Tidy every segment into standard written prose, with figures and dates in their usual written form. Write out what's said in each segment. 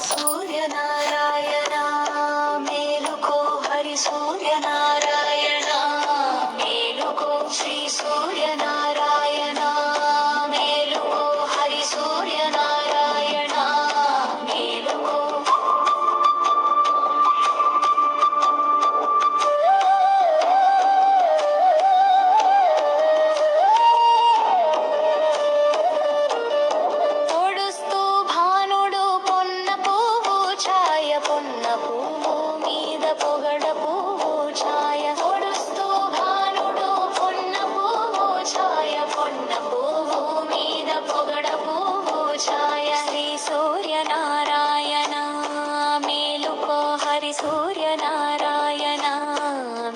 సూర్యనారాయణ మేలుకో హరి సూర్యనారాయణ మేలుకో శ్రీ సూర్యనారాయణ మేలుకో హరి సూర్యనారాయణ మేలుకో పొడుస్తూ భానుడు పొన్న పువ్వు ఛాయ పొన్న పువ్వు మీద పొగడ పువ్వు ఛాయ పొడుస్తూ భానుడు పొన్న పువ్వు ఛాయ పొన్న పువ్వు మీద పొగడ పువ్వు ఛాయ శ్రీ సూర్యనారాయణ మేలుకో హరి సూర్యనారాయణ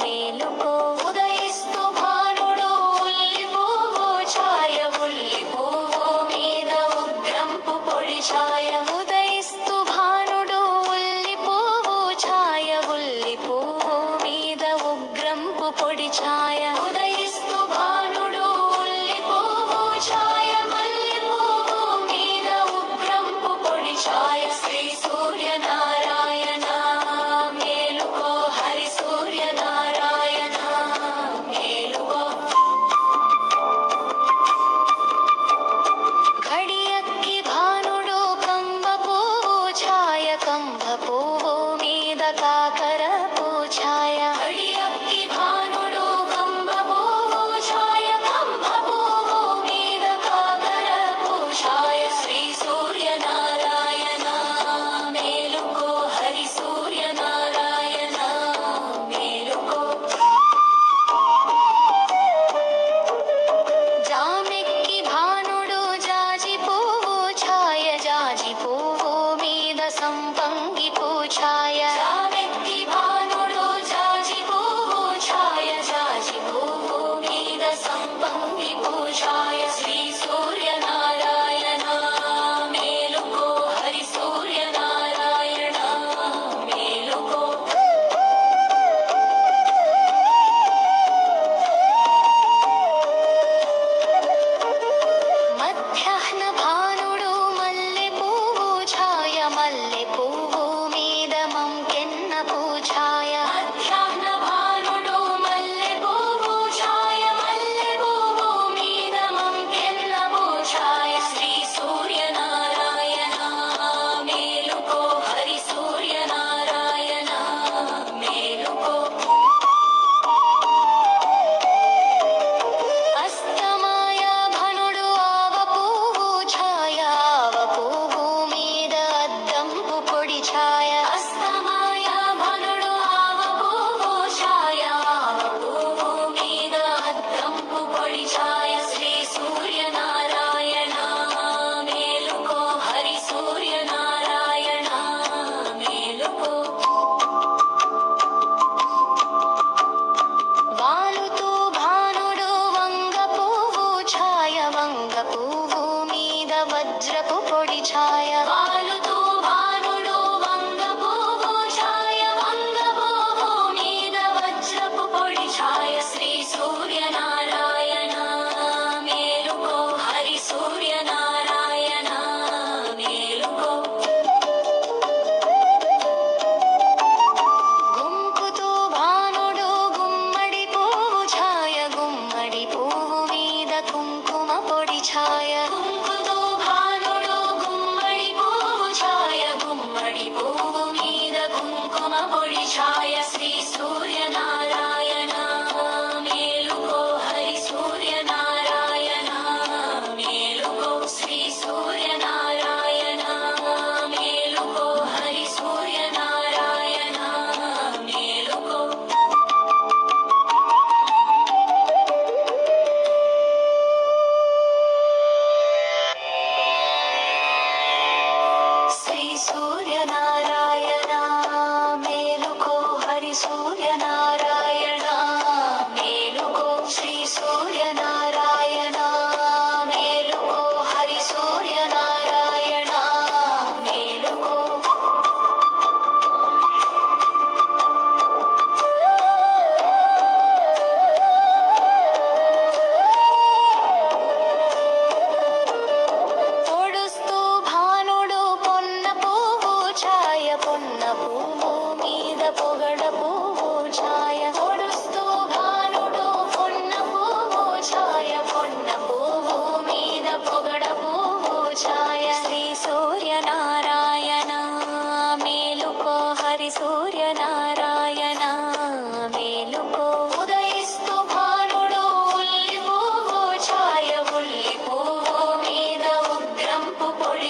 మేలుకో ఉదయిస్తూ భానుడు ఉల్లి పువ్వు ఛాయ ఉల్లి పువ్వు మీద ఉగ్రంపు పొడి ఛాయ ఉదయిస్తూ భానుడు ఉల్లి పువ్వు ఛాయ ఉల్లి పువ్వు మీద ఉగ్రంపు పొడి ఛాయ ఉదయిస్తూ భానుడు ఉల్లి పువ్వు ఛాయ మల్లి పువ్వు మీద ఉగ్రంపు పొడి ఛాయ శ్రీ సూర్యనారాయణ మేలుకో హరి సూర్యనారాయణ మేలుకో ఘడియక్కి భానుడు కంబ పువ్వు ఛాయ కంబ పువ్వు మీద కాకర ఛాయ ఘడియక్కి భానుడు కంబ పువ్వు ఛాయ కంబ పువ్వు మీద కాకర ఛాయ శ్రీ సూర్యనారాయణ మేలుకో హరి సూర్యనారాయణ మేలుకో జామెక్కి భానుడు జాజి పువ్వు ఛాయ జాజి పువ్వు మీద సంపంగి ఛాయ జామెక్కి భానుడు జాజి పువ్వు ఛాయ జాజి పువ్వు మీద సంపంగి ఛాయ శ్రీ సూర్యనారాయణ మేలుకో హరి సూర్యనారాయణ మేలుకో మధ్యాహ్న భానుడు మల్లె పువ్వు ఛాయ మల్లె పువ్వు మీద మంకెన్న ఛాయ మధ్యాహ్న భానుడు మల్లె పువ్వు ఛాయ మల్లె పువ్వు మీద మంకెన్న ఛాయ శ్రీ సూర్యనారాయణ మేలుకో హరి సూర్యనారాయణ మేలుకో అస్తమాయ భనుడు ఆవ పువ్వు ఛాయ ఆవ పువ్వు మీద అద్దంపు పొడి ఛాయ అస్తమాయ భనుడు ఆవ పువ్వు ఛాయ ఆవ పువ్వు మీద అద్దంపు పొడి ఛాయ శ్రీ సూర్యనారాయణ మేలుకో హరి సూర్యనారాయణ మేలుకో వాలుతూ భానుడు వంగ పువ్వు ఛాయ వంగ పువ్వు మీద వజ్రపు పొడి ఛాయ వాలుతూ భానుడు వంగ పువ్వు ఛాయ వంగ పువ్వు మీద వజ్రపు పొడి ఛాయ శ్రీ సూర్యనారాయణ మేలుకో హరి సూర్యనారాయణ మేలుకో గుంపుతూ భానుడు గుమ్మడి పువ్వు ఛాయ గుమ్మడి పువ్వు మీద కుంకుమ పొడి ఛాయ గుంపుతూ భానుడు గుమ్మడి పువ్వు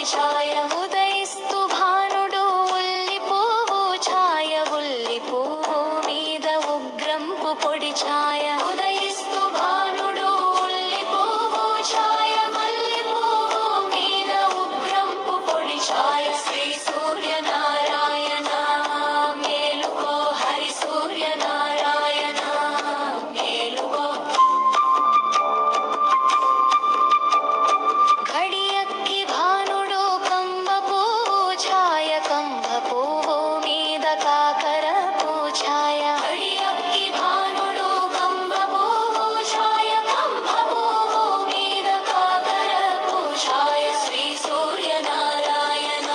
ఛాయ ఉదయిస్తూ భానుడు ఉల్లి పువ్వు ఛాయ ఉల్లి పువ్వు మీద ఉగ్రంపు పొడి ఛాయ ఉదయిస్తూ భానుడు ఉల్లి పువ్వు ఛాయ మల్లి పువ్వు మీద ఉగ్రంపు పొడి ఛాయ శ్రీ సూర్యనారాయణ మేలుకో హరి సూర్యనారాయణ మేలుకో ఘడియక్కి భానుడు కంబ పువ్వు ఛాయ కంబ పువ్వు మీద కాకర పూఛాయ ఘడియక్కి భానుడు కంబ పువ్వు ఛాయ కంబ పువ్వు మీద కాకర పూఛాయ శ్రీ సూర్యనారాయణ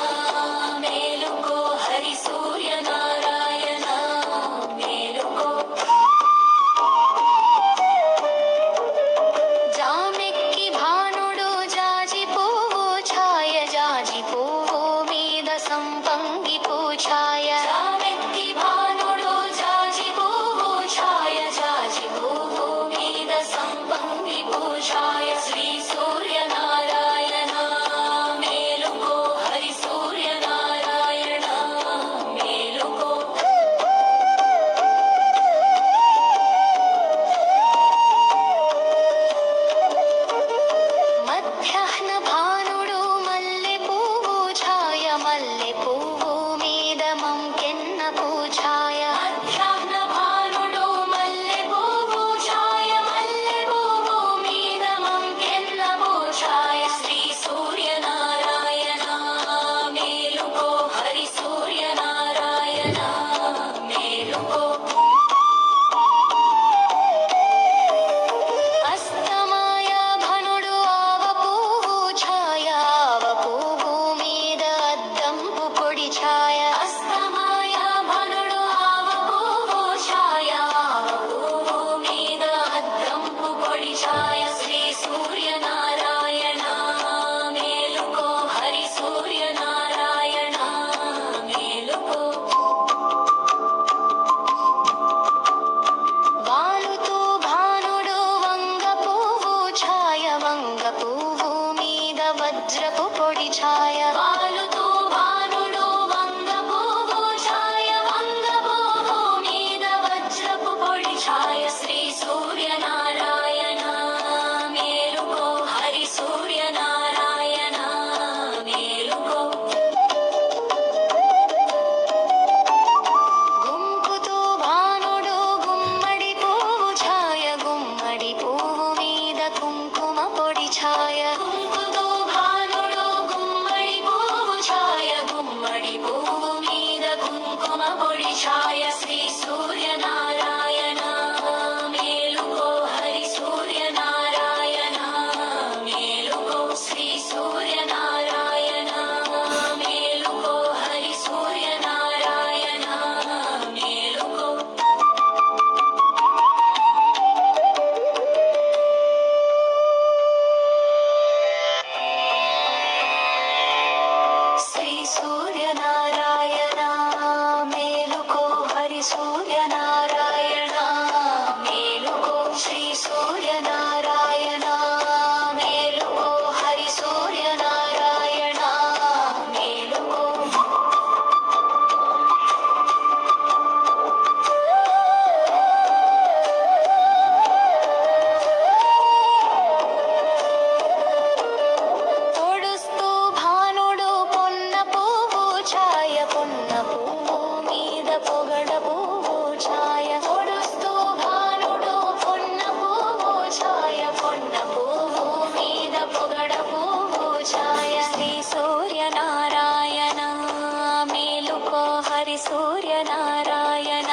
మేలుకో హరి సూర్యనారాయణ మేలుకో జామెక్కి భానుడు జాజి పువ్వు ఛాయ జాజి పువ్వు మీద సంపంగి పూఛాయ జామెక్కి భానుడు జాజి పువ్వు ఛాయ జాజి పువ్వు మీద సంపంగి పూఛాయ శ్రీ సూర్యనారాయణ మేలుకో హరి సూర్యనారాయణ మేలుకో మధ్యాహ్న భానుడు మల్లె పువ్వు ఛాయ మల్లె పువ్వు మీద మంకెన్న పూఛాయ మధ్యాహ్న భానుడు మల్లె పువ్వు ఛాయ మల్లె పువ్వు మీద మంకెన్న పూఛాయ శ్రీ సూర్యనారాయణ మేలుకో హరి సూర్యనారాయణ మేలుకో అస్తమాయ భనుడు ఆవ పువ్వు ఛాయ ఆవ పువ్వు మీద అద్దంపు పొడి ఛాయ అస్తమాయ భనుడు ఆవ పువ్వు ఛాయ ఆవ పువ్వు మీద అద్దంపు పొడి ఛాయ శ్రీ సూర్యనారాయణ మేలుకో హరి సూర్యనారాయణ మేలుకో వాలుతూ భానుడు వంగ పువ్వు ఛాయ వంగ పువ్వు మీద వజ్రపు పొడి ఛాయ వాలుతూ భానుడు వంగ పువ్వు ఛాయ వంగ పువ్వు మీద వజ్రపు పొడి ఛాయ శ్రీ సూర్యనారాయణ మేలుకో హరి సూర్యనారాయణ మేలుకో గుంపుతూ భానుడు గుమ్మడి పువ్వు ఛాయ గుమ్మడి పువ్వు మీద కుంకుమ పొడి ఛాయ గుంపుతూ భానుడు గుమ్మడి పువ్వు ఛాయ గుమ్మడి పువ్వు మీద కుంకుమ పొడి ఛాయ శ్రీ సూర్యనారాయణ మేలుకో హరి సూర్యనారాయణ మేలుకో శ్రీ సూర్యనారాయణ మేలుకో హరి సూర్యనారాయణ మేలుకో శ్రీ సూర్యనారాయణ మేలుకో హరి సూర్యనారాయణ మేలుకో శ్రీ సూర్యనారాయణ మేలుకో హరి సూర్యనారాయణ మేలుకో పొడుస్తూ భానుడు పొన్న పువ్వు ఛాయ పొన్న పువ్వు మీద పొగడ పువ్వు ఛాయ పొడుస్తూ భానుడు పొన్న పువ్వు ఛాయ పొన్న పువ్వు మీద పొగడ పువ్వు ఛాయ శ్రీ సూర్యనారాయణ మేలుకో హరి సూర్యనారాయణ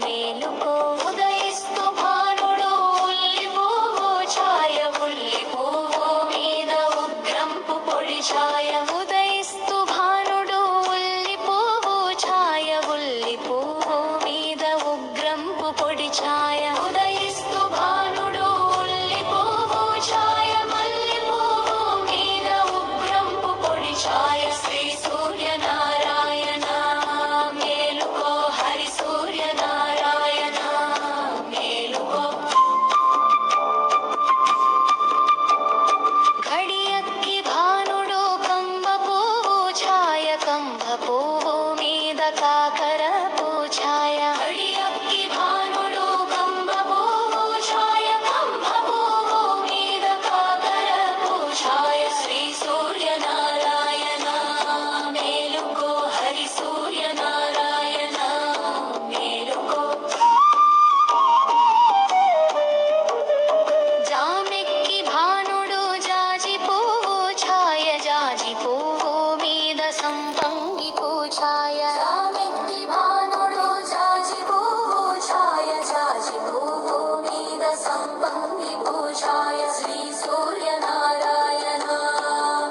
మేలుకో ఉదయిస్తూ భానుడు ఉల్లి పువ్వు ఛాయ ఉల్లి పువ్వు మీద ఉగ్రంపు పొడి ఛాయ ఉదయిస్తూ భానుడు ఉల్లి పువ్వు ఛాయ ఉల్లి పువ్వు మీద ఉగ్రంపు పొడి ఛాయ ఉదయిస్తూ భానుడు ఉల్లి పువ్వు ఛాయ మల్లి పువ్వు మీద ఉగ్రంపు పొడి ఛాయ శ్రీ సూర్యనారాయణ మేలుకో హరి సూర్యనారాయణ మేలుకో ఘడియక్కి భానుడు కంబ పువ్వు మీద కాకర పూఛాయ గడియక్కి భానుడు కంబ పువ్వు ఛాయ కంబ పువ్వు మీద కాకర పూఛాయ శ్రీ సూర్యనారాయణ మేలుకో హరి సూర్యనారాయణ మేలుకో జామెక్కి భానుడు జాజి పువ్వు ఛాయ జాజి పువ్వు మీద సంపంగి పూఛాయ జామెక్కి భానుడు జాజి పువ్వు ఛాయ జాజి పువ్వు మీద సంపంగి పూఛాయ శ్రీ సూర్యనారాయణ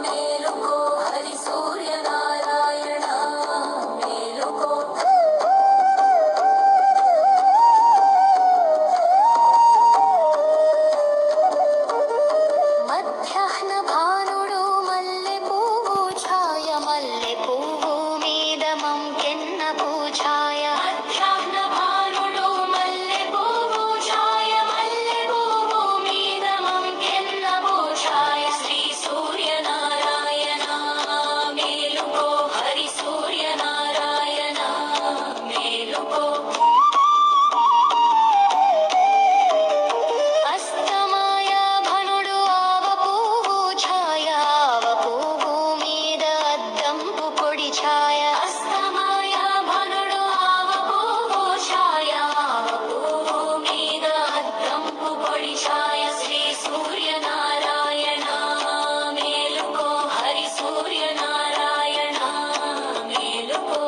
మేలుకో హరి సూర్యనారాయణ మేలుకో మధ్యాహ్న భానుడు మల్లె పువ్వు ఛాయ మల్లె పువ్వు మీద మంకెన్న పూఛాయ మధ్యాహ్న భానుడు మల్లె పువ్వు ఛాయ మల్లె పువ్వు మీద మంకెన్న పూఛాయ శ్రీ సూర్యనారాయణ మేలుకో హరి సూర్యనారాయణ మేలుకో అస్తమాయ భనుడు ఆవ పువ్వు ఛాయ ఆవ పువ్వు మీద అద్దంపు పొడి ఛాయ అస్తమాయ భనుడు ఆవ పువ్వు ఛాయ ఆవ పువ్వు మీద అద్దంపు పొడి ఛాయ శ్రీ సూర్యనారాయణ మేలుకో హరి సూర్యనారాయణ మేలుకో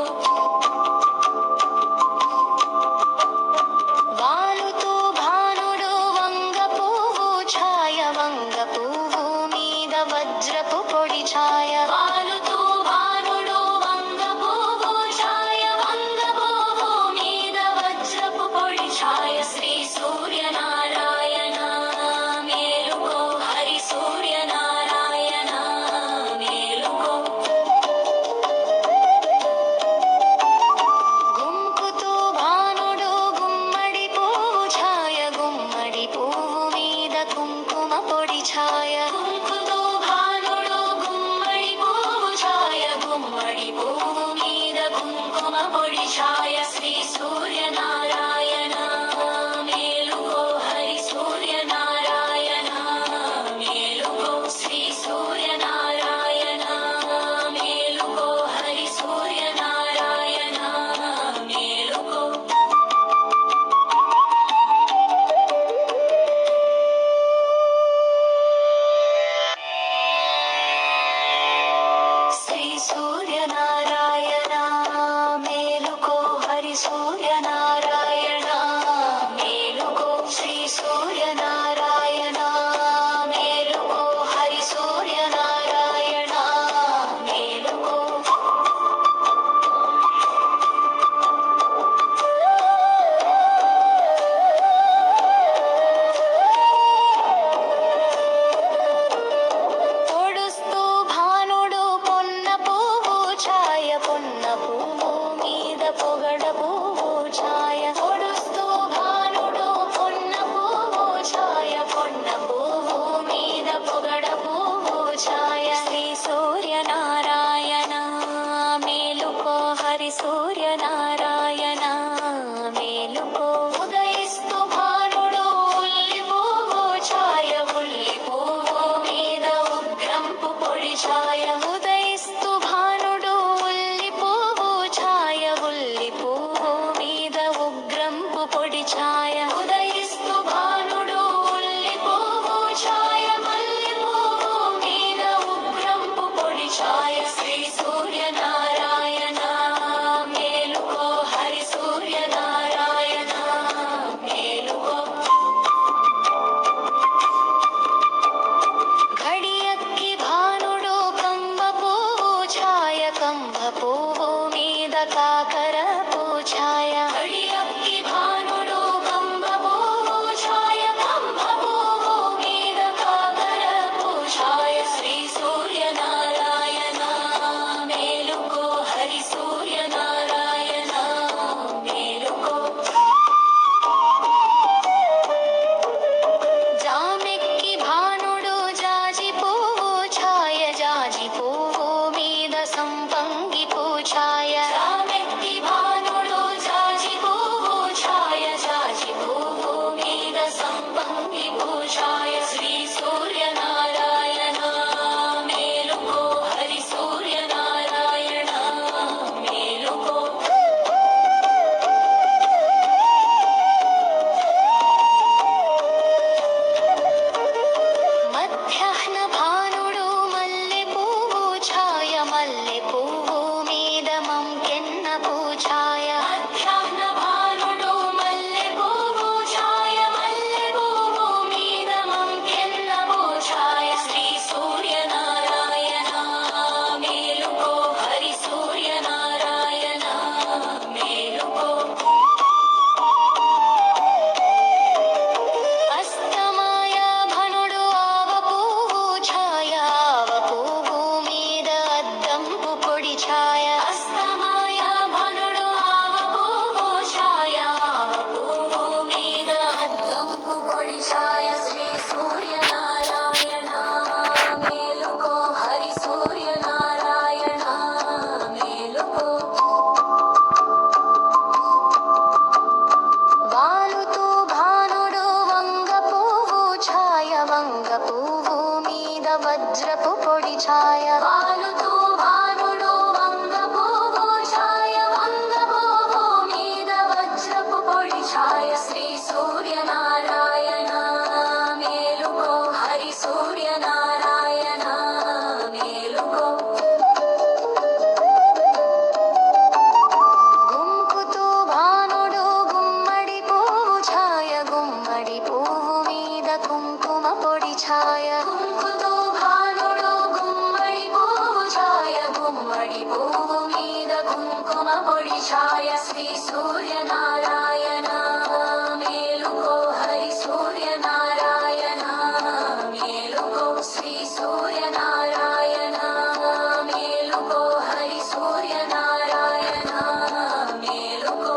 వాలుతూ భానుడు వంగ పువ్వు ఛాయ వంగ పువ్వు మీద వజ్రపు పొడి ఛాయ వాలుతూ భానుడు వంగ పువ్వు ఛాయ వంగ పువ్వు మీద వజ్రపు పొడి ఛాయ శ్రీ సూర్యనారాయణ మేలుకో హరి సూర్యనారాయణ మేలుకో గుంపుతూ భానుడు గుమ్మడి పువ్వు ఛాయ గుమ్మడి పువ్వు మీద కుంకుమ పొడి ఛాయ గుంపుతూ భానుడు గుమ్మడి పువ్వు ఛాయ గుమ్మడి పువ్వు మీద కుంకుమ పొడి ఛాయ శ్రీ సూర్యనారాయణ మేలుకో హరి సూర్యనారాయణ మేలుకో శ్రీ సూర్యనారాయణ మేలుకో హరి సూర్యనారాయణ మేలుకో శ్రీ సూర్యనారాయణ మేలుకో హరి సూర్యనారాయణ మేలుకో శ్రీ సూర్యనారాయణ మేలుకో హరి సూర్యనారాయణ మేలుకో పొడుస్తూ భానుడు పొన్న పువ్వు ఛాయ పొన్న పువ్వు మీద పొగడ పువ్వు ఛాయ పొడుస్తూ భానుడు పొన్న పువ్వు ఛాయ పొన్న పువ్వు మీద పొగడ పువ్వు ఛాయ శ్రీ సూర్యనారాయణ మేలుకో హరి సూర్యనారాయణ మేలుకో ఉదయిస్తూ భానుడు ఉల్లి పువ్వు ఛాయ ఉల్లి పువ్వు మీద ఉగ్రంపు పొడి ఛాయ ఉదయిస్తూ భానుడు ఉల్లి పువ్వు ఛాయ ఉల్లి పువ్వు మీద ఉగ్రంపు పొడి ఛాయ ఉదయిస్తూ భానుడు ఉల్లి పువ్వు ఛాయ మల్లె పువ్వు మీద ఉగ్రంపు పొడి ఛాయ శ్రీ సూర్యనారాయణ మేలుకో హరి సూర్యనారాయణ మేలుకో గడియక్కి భానుడు కంబ పువ్వు ఛాయ కంబ పువ్వు మీద కాకర పూఛాయ గడియక్కి భానుడు కంబ పువ్వు ఛాయ కంబ పువ్వు మీద కాకర పూఛాయ శ్రీ సూర్యనారాయణ మేలుకో హరి సూర్యనారాయణ మేలుకో జామెక్కి భానుడు జాజి పువ్వు ఛాయ జాజి పువ్వు మీద సంపంగి పూఛాయ ఛాయ అస్తమాయ భనుడు ఆవపువ్వు ఛాయ ఆవపువ్వు మీద అద్దంపు పొడి ఛాయ శ్రీ సూర్యనారాయణ మేలుకో హరి సూర్యనారాయణ మేలుకో వాలుతూ భానుడు వంగ పువ్వు ఛాయ వంగ పువ్వు మీద వజ్రపు పొడి ఛాయ వాలుతూ భానుడు వంగ పువ్వు ఛాయ వంగ పువ్వు మీద వజ్రపు పొడి ఛాయ శ్రీ సూర్యనారాయణ మేలుకో హరి సూర్యనారాయణ మేలుకో గుంపుతూ భానుడు గుమ్మడి పువ్వు ఛాయ గుమ్మడి పువ్వు మీద కుంకుమ పొడి ఛాయ గుంపుతూ భానుడు గుమ్మడి పువ్వు ఛాయ గుమ్మడి పువ్వు మీద కుంకుమ పొడి ఛాయ శ్రీ సూర్యనారాయణ మేలుకో హరి సూర్యనారాయణ మేలుకో శ్రీ సూర్యనారాయణ మేలుకో హరి సూర్యనారాయణ మేలుకో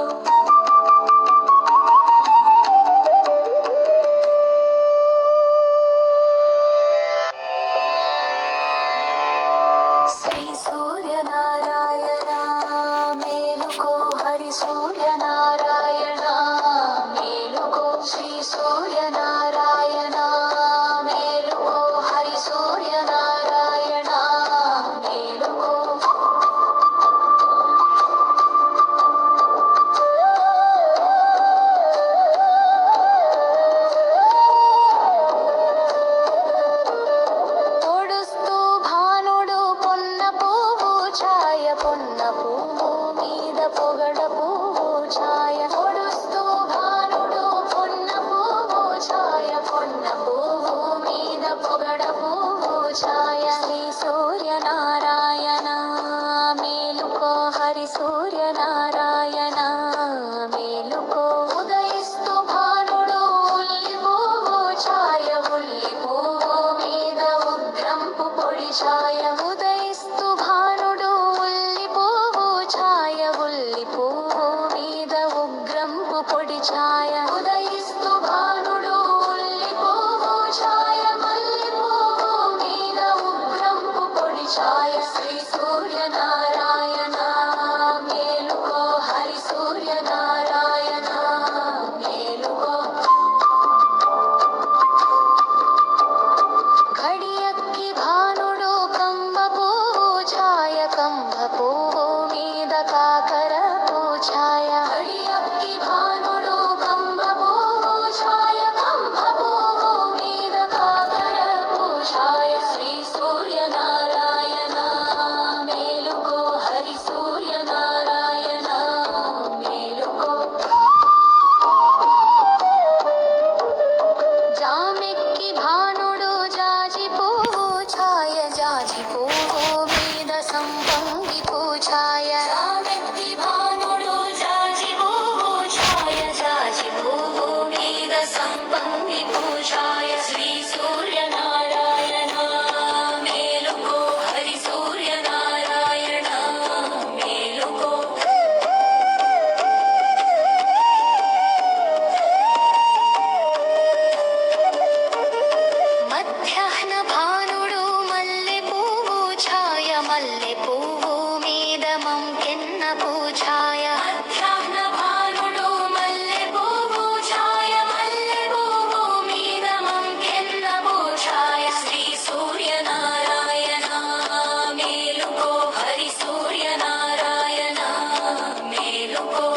శ్రీ సూర్యనారాయణ మేలుకో హరి సూర్యనారాయణ మేలుకో శ్రీ సూర్యనారాయణ మేలుకో హరి సూర్యనారాయణ మేలుకో పొడుస్తూ భానుడు పొన్న పువ్వు ఛాయ పొన్న పువ్వు మీద పొగడ పువ్వు ఛాయ పొడుస్తూ భానుడు పొన్న పువ్వు ఛాయ పొన్న పువ్వు మీద పొగడ పువ్వు ఛాయ శ్రీ సూర్యనారాయణ మేలుకో హరి సూర్యనారాయణ మేలుకో ఉదయిస్తూ భానుడు ఉల్లి పువ్వు ఛాయ ఉల్లి పువ్వు మీద ఉగ్రంపు పొడి ఛాయ ఉదయిస్తూ భానుడు ఉల్లి పువ్వు ఛాయ ఉల్లి పువ్వు మీద ఉగ్రంపు పొడి ఛాయ ఉదయిస్తూ భానుడు ఉల్లి పువ్వు ఛాయ మల్లి పువ్వు మీద ఉగ్రంపు పొడి ఛాయ శ్రీ సూర్యనారాయణ మేలుకో హరి సూర్యనారాయణ మేలుకో ఘడియక్కి భానుడు కంబ పువ్వు ఛాయ కంబ పువ్వు మీద కాకర ఛాయ ఘడియక్కి భానుడు కంబ పువ్వు ఛాయ కంబ పువ్వు మీద కాకర ఛాయ శ్రీ సూర్యనారాయణ మేలుకో హరి సూర్యనారాయణ మేలుకో జామెక్కి భానుడు జాజి పువ్వు ఛాయ జాజి పువ్వు మీద సంపంగి ఛాయ జామెక్కి భానుడు జాజి పువ్వు ఛాయ జాజి పువ్వు మీద సంపంగి ఛాయ శ్రీ సూర్యనారాయణ మేలుకో హరి సూర్యనారాయణ మేలుకో మధ్యాహ్న భానుడు మల్లె పువ్వు ఛాయ మల్లె పువ్వు మీద మంకెన్న ఛాయ మధ్యాహ్న భానుడు మల్లె పువ్వు ఛాయ మల్లె పువ్వు మీద మంకెన్న ఛాయ శ్రీ సూర్యనారాయణ మేలుకో హరి సూర్యనారాయణ మేలుకో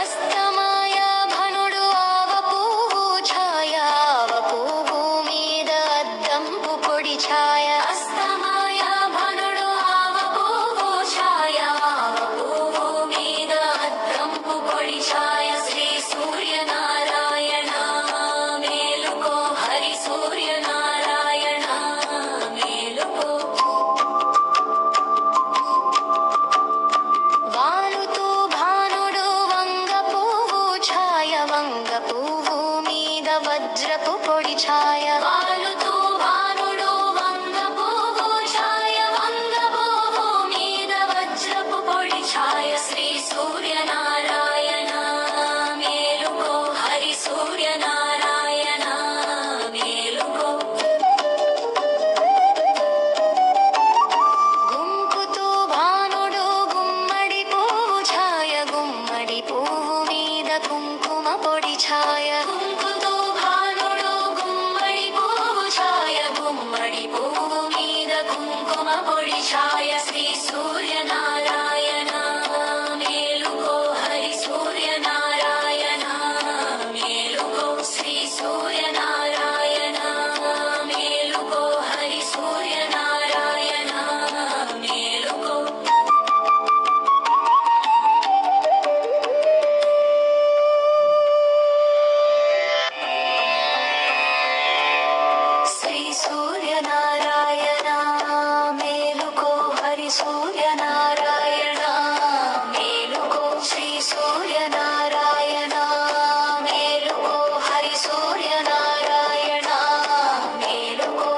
అస్తమాయ భనుడు ఆవ పువ్వు ఛాయ ఆవ పువ్వు మీద అద్దంపు పొడి ఛాయ అస్తమాయ భనుడు ఆవ పువ్వు ఛాయ ఆవ పువ్వు మీద అద్దంపు పొడి ఛాయ శ్రీ సూర్యనారాయణ మేలుకో హరి సూర్యనారాయణ మేలుకో వాలుతూ భానుడు వంగ పువ్వు ఛాయ వంగ పువ్వు మీద వజ్రపు పొడి ఛాయ వాలుతూ భానుడు వంగ పువ్వు కుంకుమ పొడి ఛాయ శ్రీ సూర్యనారాయణ మేలుకో హరి సూర్యనారాయణ మేలుకో శ్రీ సూర్యనారాయణ మేలుకో హరి సూర్యనారాయణ మేలుకో శ్రీ సూర్యనారాయణ మేలుకో హరి సూర్యనారాయణ మేలుకో శ్రీ సూర్యనారాయణ మేలుకో హరి సూర్యనారాయణ మేలుకో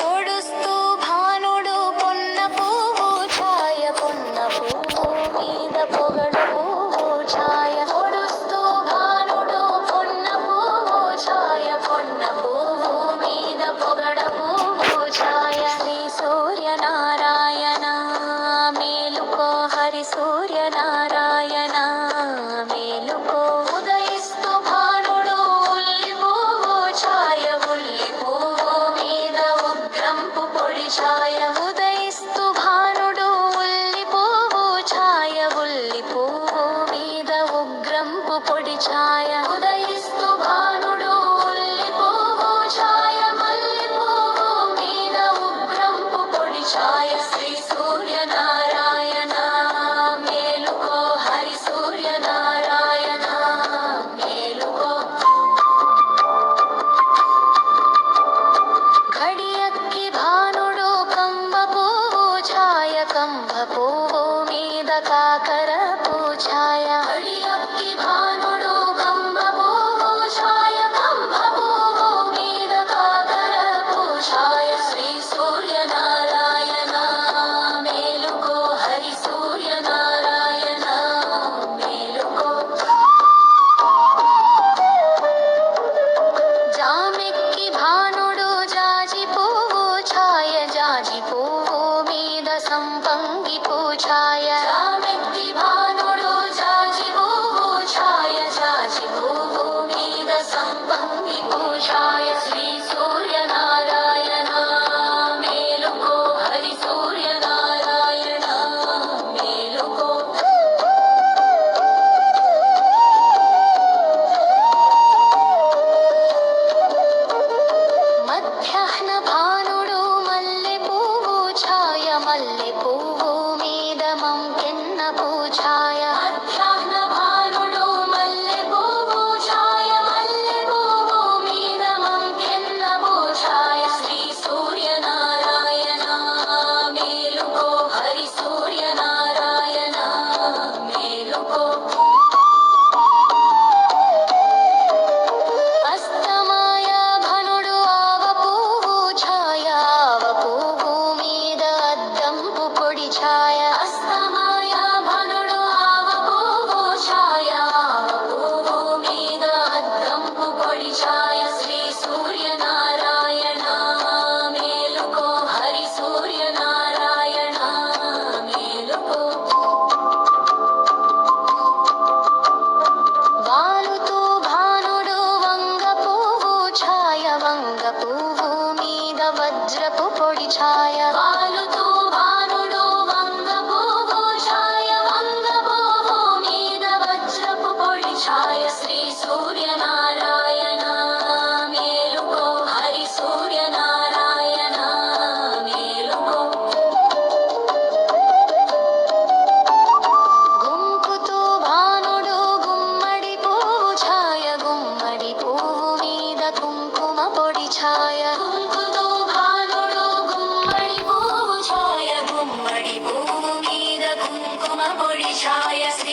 పొడుస్తూ భానుడు పొన్న పువ్వు ఛాయ పొన్న పువ్వు మీద పొగడు పువ్వు ఛాయ పొడుస్తూ భానుడు పొన్న పువ్వు ఛాయ పొన్న పువ్వు మీద పొగడ పువ్వు ఛాయ శ్రీ సూర్యనారాయణ మేలుకో హరి సూర్యనారాయణ మేలుకో ఉదయిస్తూ భానుడు ఉల్లి పువ్వు ఛాయ ఉల్లి పువ్వు మీద ఉగ్రంపు పొడి ఛాయ ఉదయిస్తూ భానుడు ఉల్లి పువ్వు ఛాయ ఉల్లి పువ్వు మీద ఉగ్రంపు పొడి ఛాయ ఉదయిస్తూ భానుడు ఉల్లి పువ్వు ఛాయ మల్లి పువ్వు మీద ఉగ్రంపు పొడి ఛాయ శ్రీ సూర్యనారాయణ మేలుకో హరి సూర్యనారాయణ మేలుకో ఘడియక్కి భానుడు కంబ పువ్వు ఛాయ కంబ పువ్వు మీద కాకర ఛాయ ఘడియక్కి భానుడు కంబ పువ్వు ఛాయ కంబ పువ్వు మీద కాకర ఛాయ శ్రీ సూర్యనారాయణ మేలుకో హరి సూర్యనారాయణ మేలుకో జామెక్కి భానుడు జాజి పువ్వు ఛాయ జాజి పువ్వు మీద సంపంగి ఛాయ జామెక్కి భానుడు జాజి పువ్వు ఛాయ జాజి పువ్వు మీద సంపంగి ఛాయ శ్రీ సూర్యనారాయణ మేలుకో హరి సూర్యనారాయణ మేలుకో మధ్యాహ్న భానుడు మల్లె పువ్వు ఛాయ మల్లె పువ్వు మీద మంకెన్న ఛాయ మధ్యాహ్న భానుడు మల్లె పువ్వు ఛాయ మల్లె పువ్వు మీద మంకెన్న ఛాయ శ్రీ సూర్యనారాయణ మేలుకో హరి సూర్యనారాయణ మేలుకో అస్తమాయ భనుడు ఆవ పువ్వు ఛాయ ఆవ పువ్వు మీద అద్దంపు పొడి ఛాయ అస్తమాయ భనుడు ఆవ పువ్వు ఛాయ ఆవ పువ్వు మీద అద్దంపు పొడి ఛాయ శ్రీ సూర్యనారాయణ మేలుకో హరి సూర్యనారాయణ మేలుకో వాలుతూ భానుడు వంగ పువ్వు ఛాయ వంగ పువ్వు మీద వజ్రపు పొడి ఛాయ వాలుతూ భానుడు వంగ పువ్వు ఛాయ వంగ పువ్వు మీద వజ్రపు పొడి ఛాయ శ్రీ సూర్యనారాయణ మేలుకో హరి సూర్యనారాయణ మేలుకో గుంపుతూ భానుడు గుమ్మడి పువ్వు ఛాయ గుమ్మడి పువ్వు మీద కుంకుమ పొడి ఛాయ గుంపుతూ భానుడు గుమ్మడి పువ్వు ఛాయ గుమ్మడి పువ్వు మీద కుంకుమ పొడి ఛాయ శ్రీ